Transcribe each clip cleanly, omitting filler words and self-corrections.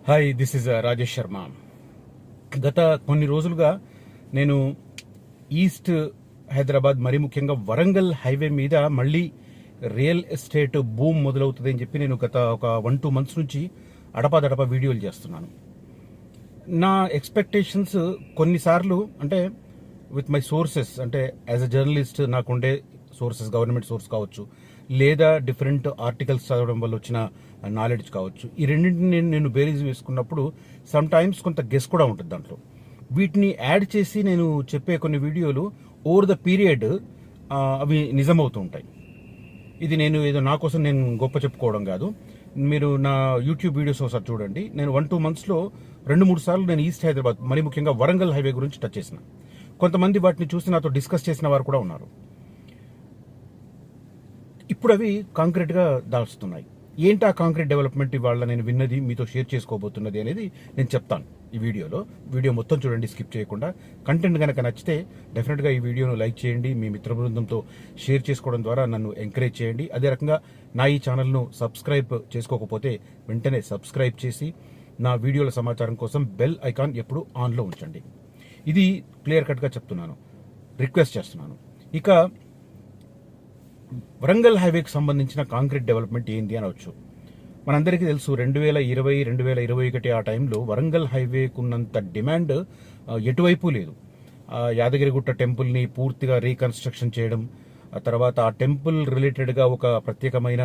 Hi, this is Rajesh Sharma. గత కొన్ని రోజులుగా నేను ఈస్ట్ హైదరాబాద్, మరి ముఖ్యంగా వరంగల్ హైవే మీద మళ్ళీ రియల్ ఎస్టేట్ బూమ్ మొదలవుతుంది అని చెప్పి నేను గత ఒక 1-2 months నుంచి అడపాదడపా వీడియోలు చేస్తున్నాను. నా ఎక్స్పెక్టేషన్స్ కొన్నిసార్లు అంటే విత్ మై సోర్సెస్, అంటే యాజ్ అ జర్నలిస్ట్ నాకుండే సోర్సెస్, గవర్నమెంట్ సోర్స్ కావచ్చు, లేదా డిఫరెంట్ ఆర్టికల్స్ చదవడం వల్ల వచ్చిన నాలెడ్జ్ కావచ్చు, ఈ రెండింటిని నేను బేరీజ్ వేసుకున్నప్పుడు సమ్ టైమ్స్ కొంత గెస్ కూడా ఉంటుంది దాంట్లో. వీటిని యాడ్ చేసి నేను చెప్పే కొన్ని వీడియోలు ఓవర్ ద పీరియడ్ అవి నిజమవుతూ ఉంటాయి. ఇది నేను ఏదో నా కోసం నేను గొప్ప చెప్పుకోవడం కాదు. మీరు నా యూట్యూబ్ వీడియోస్ ఒకసారి చూడండి. నేను 1-2 monthsలో 2-3 సార్లు నేను ఈస్ట్ హైదరాబాద్, మరి ముఖ్యంగా వరంగల్ హైవే గురించి టచ్ చేసిన. కొంతమంది వాటిని చూసి నాతో డిస్కస్ చేసిన వారు కూడా ఉన్నారు. ఇప్పుడు అవి కాంక్రీట్గా దాల్చుతున్నాయి. ఏంటి ఆ కాంక్రీట్ డెవలప్మెంట్ ఇవాళ నేను విన్నది, మీతో షేర్ చేసుకోబోతున్నది అనేది నేను చెప్తాను ఈ వీడియోలో. వీడియో మొత్తం చూడండి, స్కిప్ చేయకుండా. కంటెంట్ కనుక నచ్చితే డెఫినెట్గా ఈ వీడియోను లైక్ చేయండి, మీ మిత్ర బృందంతో షేర్ చేసుకోవడం ద్వారా నన్ను ఎంకరేజ్ చేయండి. అదే రకంగా నా ఈ ఛానల్ను సబ్స్క్రైబ్ చేసుకోకపోతే వెంటనే సబ్స్క్రైబ్ చేసి నా వీడియోల సమాచారం కోసం బెల్ ఐకాన్ ఎప్పుడు ఆన్లో ఉంచండి. ఇది క్లియర్ కట్గా చెప్తున్నాను, రిక్వెస్ట్ చేస్తున్నాను. ఇక వరంగల్ హైవేకి సంబంధించిన కాంక్రీట్ డెవలప్మెంట్ ఏంది అనవచ్చు. మనందరికీ తెలుసు 2020-2021 ఆ టైంలో వరంగల్ హైవేకు ఉన్నంత డిమాండ్ ఎటువైపు లేదు. యాదగిరిగుట్ట టెంపుల్ని పూర్తిగా రీకన్స్ట్రక్షన్ చేయడం, ఆ తర్వాత ఆ టెంపుల్ రిలేటెడ్గా ఒక ప్రత్యేకమైన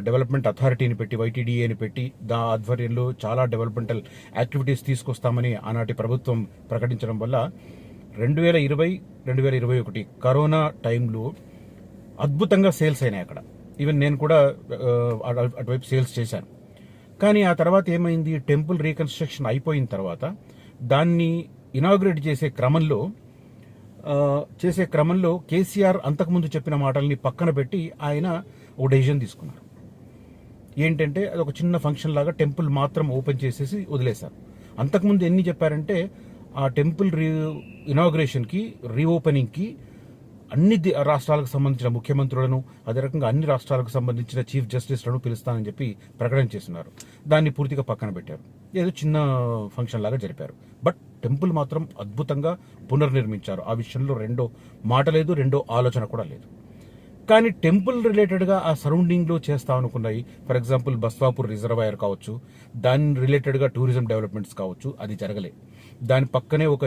డెవలప్మెంట్ అథారిటీని పెట్టి, వైటీడీఏని పెట్టి, దా ఆధ్వర్యంలో చాలా డెవలప్మెంటల్ యాక్టివిటీస్ తీసుకొస్తామని ఆనాటి ప్రభుత్వం ప్రకటించడం వల్ల 2020-2021 కరోనా టైంలో అద్భుతంగా సేల్స్ అయినాయి అక్కడ. ఈవెన్ నేను కూడా అటువైపు సేల్స్ చేశాను. కానీ ఆ తర్వాత ఏమైంది, టెంపుల్ రీకన్స్ట్రక్షన్ అయిపోయిన తర్వాత దాన్ని ఇనాగ్రేట్ చేసే క్రమంలో కేసీఆర్ అంతకుముందు చెప్పిన మాటల్ని పక్కన పెట్టి ఆయన ఒక డెసిషన్ తీసుకున్నారు. ఏంటంటే అది ఒక చిన్న ఫంక్షన్ లాగా టెంపుల్ మాత్రం ఓపెన్ చేసేసి వదిలేశారు. అంతకుముందు ఎన్ని చెప్పారంటే ఆ టెంపుల్ ఇనాగ్రేషన్కి, రీఓపెనింగ్కి అన్ని రాష్ట్రాలకు సంబంధించిన ముఖ్యమంత్రులను, అదే రకంగా అన్ని రాష్ట్రాలకు సంబంధించిన చీఫ్ జస్టిస్లను పిలుస్తానని చెప్పి ప్రకటన చేస్తున్నారు. దాన్ని పూర్తిగా పక్కన పెట్టారు, ఏదో చిన్న ఫంక్షన్ లాగా జరిపారు. బట్ టెంపుల్ మాత్రం అద్భుతంగా పునర్నిర్మించారు. ఆ విషయంలో రెండో మాట లేదు, రెండో ఆలోచన కూడా లేదు. కానీ టెంపుల్ రిలేటెడ్గా ఆ సరౌండింగ్లో చేస్తాం అనుకున్నాయి. ఫర్ ఎగ్జాంపుల్ బస్వాపూర్ రిజర్వాయర్ కావచ్చు, దాని రిలేటెడ్గా టూరిజం డెవలప్మెంట్స్ కావచ్చు, అది జరగలేదు. దాని పక్కనే ఒక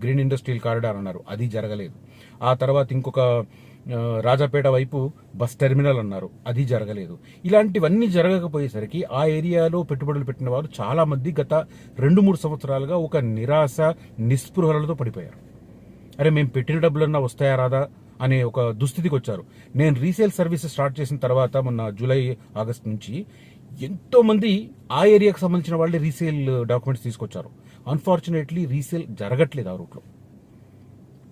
గ్రీన్ ఇండస్ట్రియల్ కారిడార్ అన్నారు, అది జరగలేదు. ఆ తర్వాత ఇంకొక రాజాపేట వైపు బస్ టెర్మినల్ అన్నారు, అది జరగలేదు. ఇలాంటివన్నీ జరగకపోయేసరికి ఆ ఏరియాలో పెట్టుబడులు పెట్టిన వారు చాలా మంది గత 2-3 సంవత్సరాలుగా ఒక నిరాశ, నిస్పృహలతో పడిపోయారు. అరే, మేము పెట్టిన డబ్బులన్నా వస్తాయా రాదా అనే ఒక దుస్థితికి వచ్చారు. నేను రీసేల్ సర్వీసెస్ స్టార్ట్ చేసిన తర్వాత మొన్న జూలై-ఆగస్ట్ నుంచి ఎంతో మంది ఆ ఏరియాకి సంబంధించిన వాళ్ళే రీసేల్ డాక్యుమెంట్స్ తీసుకొచ్చారు. అన్ఫార్చునేట్లీ రీసేల్ జరగట్లేదు ఆ రూట్లో.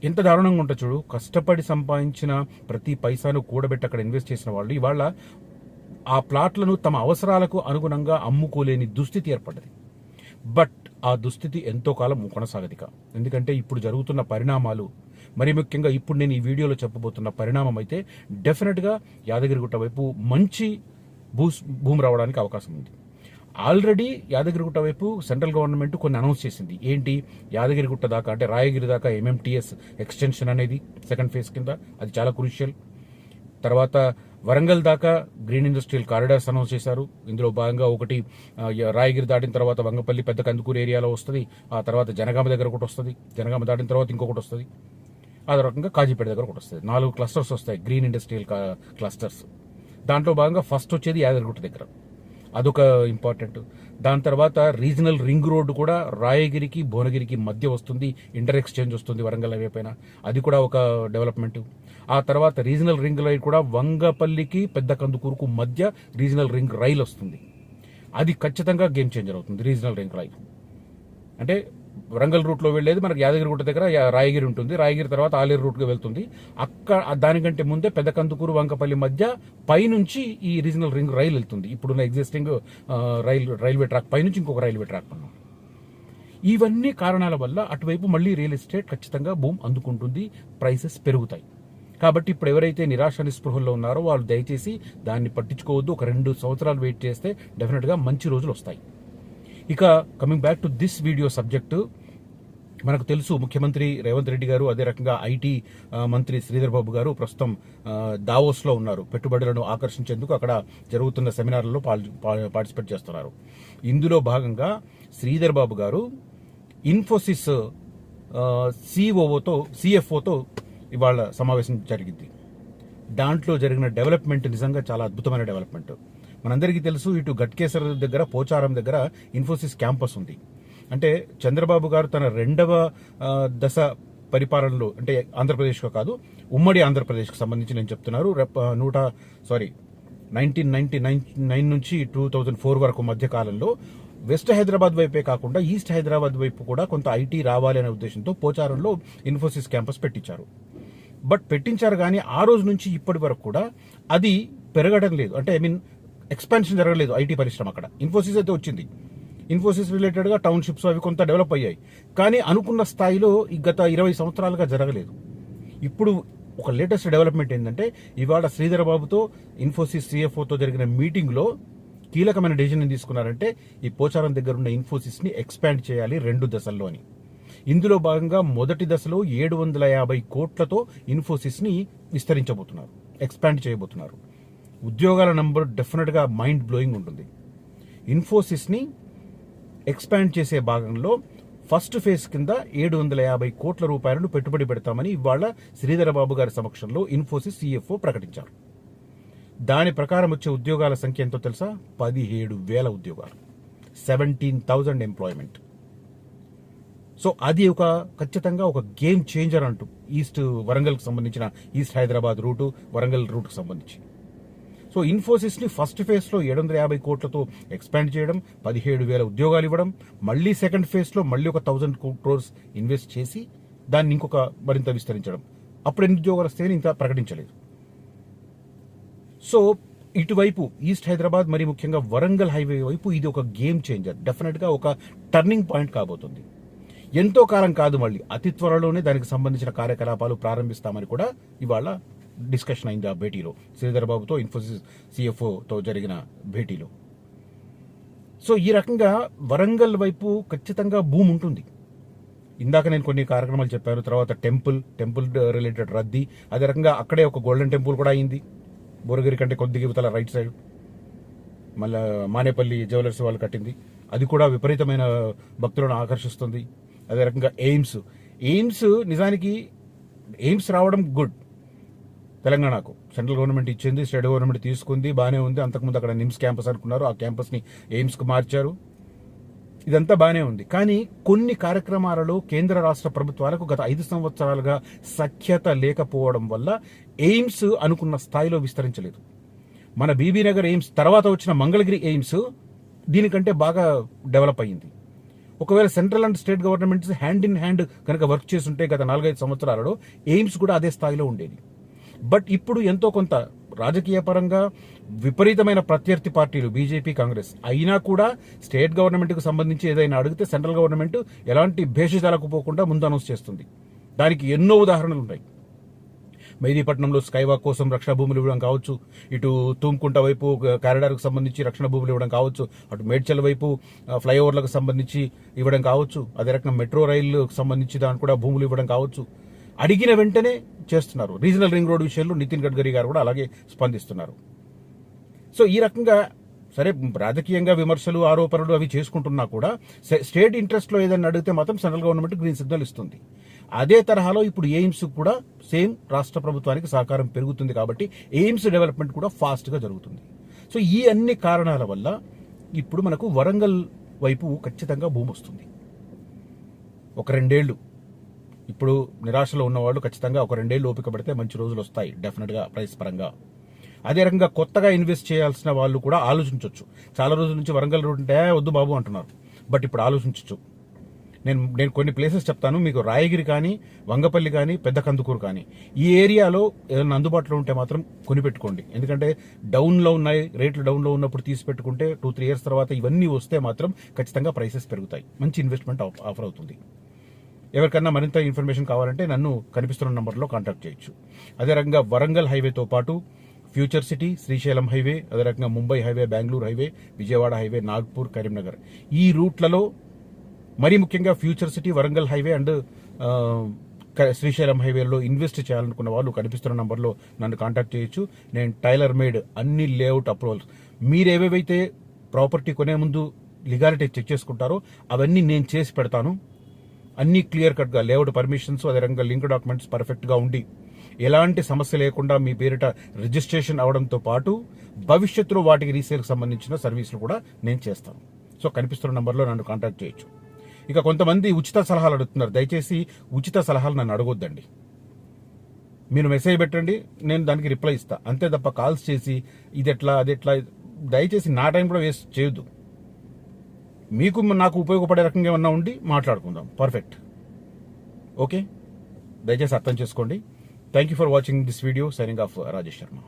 ఎంత దారుణంగా ఉంటుంది చూడు. కష్టపడి సంపాదించిన ప్రతి పైసాను కూడబెట్టి అక్కడ ఇన్వెస్ట్ చేసిన వాళ్ళు ఇవాళ ఆ ప్లాట్లను తమ అవసరాలకు అనుగుణంగా అమ్ముకోలేని దుస్థితి ఏర్పడ్డది. బట్ ఆ దుస్థితి ఎంతో కాలం కొనసాగదిక. ఎందుకంటే ఇప్పుడు జరుగుతున్న పరిణామాలు, మరి ముఖ్యంగా ఇప్పుడు నేను ఈ వీడియోలో చెప్పబోతున్న పరిణామం అయితే డెఫినెట్గా యాదగిరిగుట్ట వైపు మంచి భూమి రావడానికి అవకాశం ఉంది. ఆల్రెడీ యాదగిరిగుట్ట వైపు సెంట్రల్ గవర్నమెంట్ కొన్ని అనౌన్స్ చేసింది. ఏంటి, యాదగిరిగుట్ట దాకా అంటే రాయగిరి దాకా ఎంఎంటీఎస్ ఎక్స్టెన్షన్ అనేది సెకండ్ ఫేజ్ కింద, అది చాలా క్రూషియల్. తర్వాత వరంగల్ దాకా గ్రీన్ ఇండస్ట్రియల్ కారిడార్స్ అనౌన్స్ చేశారు. ఇందులో భాగంగా ఒకటి రాయగిరి దాటిన తర్వాత వంగపల్లి, పెద్ద కందుకూరు ఏరియాలో వస్తుంది. ఆ తర్వాత జనగామ దగ్గర ఒకటి వస్తుంది. జనగామ దాటిన తర్వాత ఇంకొకటి వస్తుంది. అదే రకంగా కాజీపేట దగ్గర ఒకటి వస్తుంది. 4 క్లస్టర్స్ వస్తాయి, గ్రీన్ ఇండస్ట్రియల్ క్లస్టర్స్. దాంట్లో భాగంగా ఫస్ట్ వచ్చేది యాదగిరిగుట్ట దగ్గర, అదొక ఇంపార్టెంట్. దాని తర్వాత రీజనల్ రింగ్ రోడ్డు కూడా రాయగిరికి, భువనగిరికి మధ్య వస్తుంది. ఇంటర్ ఎక్స్చేంజ్ వస్తుంది వరంగల్ హైవే పైన, అది కూడా ఒక డెవలప్మెంట్. ఆ తర్వాత రీజనల్ రింగ్ రైల్ కూడా వంగపల్లికి, పెద్ద కందుకూరుకు మధ్య రీజనల్ రింగ్ రైల్ వస్తుంది. అది ఖచ్చితంగా గేమ్ చేంజర్ అవుతుంది. రీజనల్ రింగ్ రైల్ అంటే వరంగల్ రూట్లో వెళ్ళేది మనకి యాదగిరిగుట్ట దగ్గర రాయగిరి ఉంటుంది. రాయగిరి తర్వాత ఆలేరు రూట్గా వెళ్తుంది. అక్కడ దానికంటే ముందే పెద్ద కందుకూరు, వంకపల్లి మధ్య పైనుంచి ఈ రీజనల్ రింగ్ రైల్ వెళ్తుంది. ఇప్పుడున్న ఎగ్జిస్టింగ్ రైల్వే ట్రాక్ పైనుంచి ఇంకొక రైల్వే ట్రాక్ ఉన్నాం. ఇవన్నీ కారణాల వల్ల అటువైపు మళ్ళీ రియల్ ఎస్టేట్ ఖచ్చితంగా బూమ్ అందుకుంటుంది, ప్రైసెస్ పెరుగుతాయి. కాబట్టి ఇప్పుడు ఎవరైతే నిరాశ నిస్పృహల్లో ఉన్నారో వాళ్ళు దయచేసి దాన్ని పట్టించుకోవద్దు. ఒక 2 సంవత్సరాలు వెయిట్ చేస్తే డెఫినెట్గా మంచి రోజులు వస్తాయి. ఇక coming back to this video subject, మనకు తెలుసు ముఖ్యమంత్రి రేవంత్ రెడ్డి గారు, అదే రకంగా ఐటీ మంత్రి శ్రీధర్ బాబు గారు ప్రస్తుతం దావోస్లో ఉన్నారు. పెట్టుబడులను ఆకర్షించేందుకు అక్కడ జరుగుతున్న సెమినార్లలో పార్టిసిపేట్ చేస్తున్నారు. ఇందులో భాగంగా శ్రీధర్ బాబు గారు ఇన్ఫోసిస్ సిఎఫ్ఓతో ఇవాళ సమావేశం జరిగింది. దాంట్లో జరిగిన డెవలప్మెంట్ నిజంగా చాలా అద్భుతమైన డెవలప్మెంట్. మనందరికీ తెలుసు, ఇటు గట్కేసర్ దగ్గర, పోచారం దగ్గర ఇన్ఫోసిస్ క్యాంపస్ ఉంది. అంటే చంద్రబాబు గారు తన 2వ దశ పరిపాలనలో, అంటే ఆంధ్రప్రదేశ్లో కాదు, ఉమ్మడి ఆంధ్రప్రదేశ్కి సంబంధించి నేను చెప్తున్నారు, 1999 నుంచి 2004 వరకు మధ్య కాలంలో వెస్ట్ హైదరాబాద్ వైపే కాకుండా ఈస్ట్ హైదరాబాద్ వైపు కూడా కొంత ఐటీ రావాలి అనే ఉద్దేశంతో పోచారంలో ఇన్ఫోసిస్ క్యాంపస్ పెట్టించారు. బట్ పెట్టించారు కానీ ఆ రోజు నుంచి ఇప్పటి వరకు కూడా అది పెరగడం లేదు. అంటే ఎక్స్పాన్షన్ జరగలేదు ఐటీ పరిశ్రమ అక్కడ. ఇన్ఫోసిస్ అయితే వచ్చింది, ఇన్ఫోసిస్ రిలేటెడ్గా టౌన్షిప్స్ అవి కొంత డెవలప్ అయ్యాయి, కానీ అనుకున్న స్థాయిలో గత 20 సంవత్సరాలుగా జరగలేదు. ఇప్పుడు ఒక లేటెస్ట్ డెవలప్మెంట్ ఏంటంటే, ఇవాళ శ్రీధర్ బాబుతో ఇన్ఫోసిస్ సిఎఫ్ఓతో జరిగిన మీటింగ్లో కీలకమైన డెసిషన్ తీసుకున్నారంటే, ఈ పోచారం దగ్గర ఉన్న ఇన్ఫోసిస్ని ఎక్స్పాండ్ చేయాలి 2 దశల్లో అని. ఇందులో భాగంగా మొదటి దశలో 750 కోట్లతో ఇన్ఫోసిస్ని విస్తరించబోతున్నారు, ఎక్స్పాండ్ చేయబోతున్నారు. ఉద్యోగాల నంబర్ డెఫినెట్గా మైండ్ బ్లోయింగ్ ఉంటుంది. ఇన్ఫోసిస్ని ఎక్స్పాండ్ చేసే భాగంలో ఫస్ట్ ఫేజ్ కింద 750 కోట్ల రూపాయలను పెట్టుబడి పెడతామని ఇవాళ శ్రీధర్ బాబు గారి సమక్షంలో ఇన్ఫోసిస్ సిఎఫ్ఓ ప్రకటించారు. దాని ప్రకారం వచ్చే ఉద్యోగాల సంఖ్య ఎంతో తెలుసా? 17,000 ఉద్యోగాలు, 17,000 ఎంప్లాయ్మెంట్. సో అది ఖచ్చితంగా ఒక గేమ్ చేంజర్ అంటూ ఈస్ట్ వరంగల్కి సంబంధించిన ఈస్ట్ హైదరాబాద్ రూటు, వరంగల్ రూట్కి సంబంధించి. సో ఇన్ఫోసిస్ని ఫస్ట్ ఫేజ్లో 750 కోట్లతో ఎక్స్పాండ్ చేయడం, 17,000 ఉద్యోగాలు ఇవ్వడం, మళ్ళీ సెకండ్ ఫేజ్లో మళ్ళీ 1,000 crores ఇన్వెస్ట్ చేసి దాన్ని మరింత విస్తరించడం. అప్పుడు ఎన్ని ఉద్యోగాలు వస్తాయని ఇంత ప్రకటించలేదు. సో ఇటువైపు ఈస్ట్ హైదరాబాద్, మరి ముఖ్యంగా వరంగల్ హైవే వైపు ఇది ఒక గేమ్ చేంజర్, డెఫినెట్గా ఒక టర్నింగ్ పాయింట్ కాబోతుంది. ఎంతో కాలం కాదు, మళ్ళీ అతి త్వరలోనే దానికి సంబంధించిన కార్యకలాపాలు ప్రారంభిస్తామని కూడా ఇవాళ డిస్కషన్ అయింది ఆ భేటీలో, శ్రీధర్ బాబుతో ఇన్ఫోసిస్ సిఎఫ్ఓతో జరిగిన భేటీలో. సో ఈ రకంగా వరంగల్ వైపు ఖచ్చితంగా భూమి ఉంటుంది. ఇందాక నేను కొన్ని కార్యక్రమాలు చెప్పాను, తర్వాత టెంపుల్ రిలేటెడ్ రద్దీ, అదే రకంగా అక్కడే ఒక గోల్డెన్ టెంపుల్ కూడా అయింది, బోరగిరి కంటే కొద్దిగా ఇవతల రైట్ సైడ్. మళ్ళా మానేపల్లి జ్యువెలర్స్ వాళ్ళు కట్టింది, అది కూడా విపరీతమైన భక్తులను ఆకర్షిస్తుంది. అదే రకంగా ఎయిమ్స్ నిజానికి ఎయిమ్స్ రావడం గుడ్. తెలంగాణకు సెంట్రల్ గవర్నమెంట్ ఇచ్చింది, స్టేట్ గవర్నమెంట్ తీసుకుంది, బాగానే ఉంది. అంతకుముందు అక్కడ నిమ్స్ క్యాంపస్ అనుకున్నారు, ఆ క్యాంపస్ని ఎయిమ్స్కి మార్చారు. ఇదంతా బాగానే ఉంది. కానీ కొన్ని కార్యక్రమాలలో కేంద్ర రాష్ట్ర ప్రభుత్వాలకు గత 5 సంవత్సరాలుగా సఖ్యత లేకపోవడం వల్ల ఎయిమ్స్ అనుకున్న స్థాయిలో విస్తరించలేదు. మన బీబీ నగర్ ఎయిమ్స్ తర్వాత వచ్చిన మంగళగిరి ఎయిమ్స్ దీనికంటే బాగా డెవలప్ అయ్యింది. ఒకవేళ central and state governments hand in hand కనుక వర్క్ చేస్తుంటే గత 4-5 సంవత్సరాలలో ఎయిమ్స్ కూడా అదే స్థాయిలో ఉండేది. బట్ ఇప్పుడు ఎంతో కొంత రాజకీయ పరంగా విపరీతమైన ప్రత్యర్థి పార్టీలు బీజేపీ, కాంగ్రెస్ అయినా కూడా స్టేట్ గవర్నమెంట్కు సంబంధించి ఏదైనా అడిగితే సెంట్రల్ గవర్నమెంట్ ఎలాంటి భేషజాలకు పోకుండా ముందు అనౌన్స్ చేస్తుంది. దానికి ఎన్నో ఉదాహరణలు ఉన్నాయి. మెహదీపట్నంలో స్కైవాక్ కోసం రక్షణ భూములు ఇవ్వడం కావచ్చు, ఇటు తూమ్కుంట వైపు కారిడార్కు సంబంధించి రక్షణ భూములు ఇవ్వడం కావచ్చు, అటు మేడ్చల్ వైపు ఫ్లైఓవర్లకు సంబంధించి ఇవ్వడం కావచ్చు, అదే రకంగా మెట్రో రైలుకు సంబంధించి దానికి కూడా భూములు ఇవ్వడం కావచ్చు. అడిగిన వెంటనే చేస్తున్నారు. రీజనల్ రింగ్ రోడ్ విషయంలో నితిన్ గడ్కరీ గారు కూడా అలాగే స్పందిస్తున్నారు. సో ఈ రకంగా సరే రాజకీయంగా విమర్శలు, ఆరోపణలు అవి చేసుకుంటున్నా కూడా స్టేట్ ఇంట్రెస్ట్లో ఏదైనా అడిగితే మాత్రం సెంట్రల్ గవర్నమెంట్ గ్రీన్ సిగ్నల్ ఇస్తుంది. అదే తరహాలో ఇప్పుడు ఎయిమ్స్ కూడా సేమ్ రాష్ట్ర ప్రభుత్వానికి సహకారం పెరుగుతుంది కాబట్టి ఎయిమ్స్ డెవలప్మెంట్ కూడా ఫాస్ట్గా జరుగుతుంది. సో ఈ అన్ని కారణాల వల్ల ఇప్పుడు మనకు వరంగల్ వైపు ఖచ్చితంగా భూమి వస్తుంది. 1-2 ఏళ్ళు ఇప్పుడు నిరాశలో ఉన్నవాళ్ళు ఖచ్చితంగా 1-2 ఏళ్ళు ఓపిక పడితే మంచి రోజులు వస్తాయి డెఫినెట్గా ప్రైస్ పరంగా. అదే రకంగా కొత్తగా ఇన్వెస్ట్ చేయాల్సిన వాళ్ళు కూడా ఆలోచించవచ్చు. చాలా రోజుల నుంచి వరంగల్ రూట్ అంటే వద్దు బాబు అంటున్నారు, బట్ ఇప్పుడు ఆలోచించవచ్చు. నేను కొన్ని ప్లేసెస్ చెప్తాను మీకు, రాయగిరి కానీ, వంగపల్లి కానీ, పెద్ద కందుకూరు కానీ, ఈ ఏరియాలో ఏదైనా అందుబాటులో ఉంటే మాత్రం కొనిపెట్టుకోండి. ఎందుకంటే డౌన్లో ఉన్నాయి, రేట్లు డౌన్లో ఉన్నప్పుడు తీసి పెట్టుకుంటే 2-3 ఇయర్స్ తర్వాత ఇవన్నీ వస్తే మాత్రం ఖచ్చితంగా ప్రైసెస్ పెరుగుతాయి, మంచి ఇన్వెస్ట్మెంట్ ఆఫర్ అవుతుంది. ఎవరికన్నా మరింత ఇన్ఫర్మేషన్ కావాలంటే నన్ను కనిపిస్తున్న నంబర్లో కాంటాక్ట్ చేయొచ్చు. అదే రకంగా వరంగల్ హైవేతో పాటు ఫ్యూచర్ సిటీ, శ్రీశైలం హైవే, అదే రకంగా Mumbai highway, Bengaluru highway, Vijayawada highway, Nagpur, Karimnagar, ఈ రూట్లలో మరీ ముఖ్యంగా future city, Warangal highway and Srisailam హైవేలో ఇన్వెస్ట్ చేయాలనుకున్న వాళ్ళు కనిపిస్తున్న నంబర్లో నన్ను కాంటాక్ట్ చేయొచ్చు. నేను టైలర్ మేడ్ అన్ని లేఅవుట్ అప్రూవల్స్, మీరు ఏవేవైతే ప్రాపర్టీ కొనే ముందు లీగాలిటీ చెక్ చేసుకుంటారో అవన్నీ నేను చేసి పెడతాను. అన్ని క్లియర్ కట్గా లేఅవుట్ పర్మిషన్స్, అదే రకంగా లింక్ డాక్యుమెంట్స్ పర్ఫెక్ట్గా ఉండి ఎలాంటి సమస్య లేకుండా మీ పేరిట రిజిస్ట్రేషన్ అవడంతో పాటు భవిష్యత్తులో వాటికి రీసేల్కి సంబంధించిన సర్వీసులు కూడా నేను చేస్తాను. సో కనిపిస్తున్న నంబర్లో నన్ను కాంటాక్ట్ చేయొచ్చు. ఇక కొంతమంది ఉచిత సలహాలు అడుగుతున్నారు. దయచేసి ఉచిత సలహాలు నన్ను అడగొద్దండి. మీరు మెసేజ్ పెట్టండి, నేను దానికి రిప్లై ఇస్తా, అంతే తప్ప కాల్స్ చేసి ఇది ఎట్లా అది ఎట్లా, దయచేసి నా టైం కూడా వేస్ట్ చేయొద్దు. మీకు నాకు ఉపయోగపడే రకంగా ఏమన్నా ఉండి మాట్లాడుకుందాం. Perfect, okay. దయచేసి అర్థం చేసుకోండి. Thank you for watching this video. Signing off Rajesh Sharma.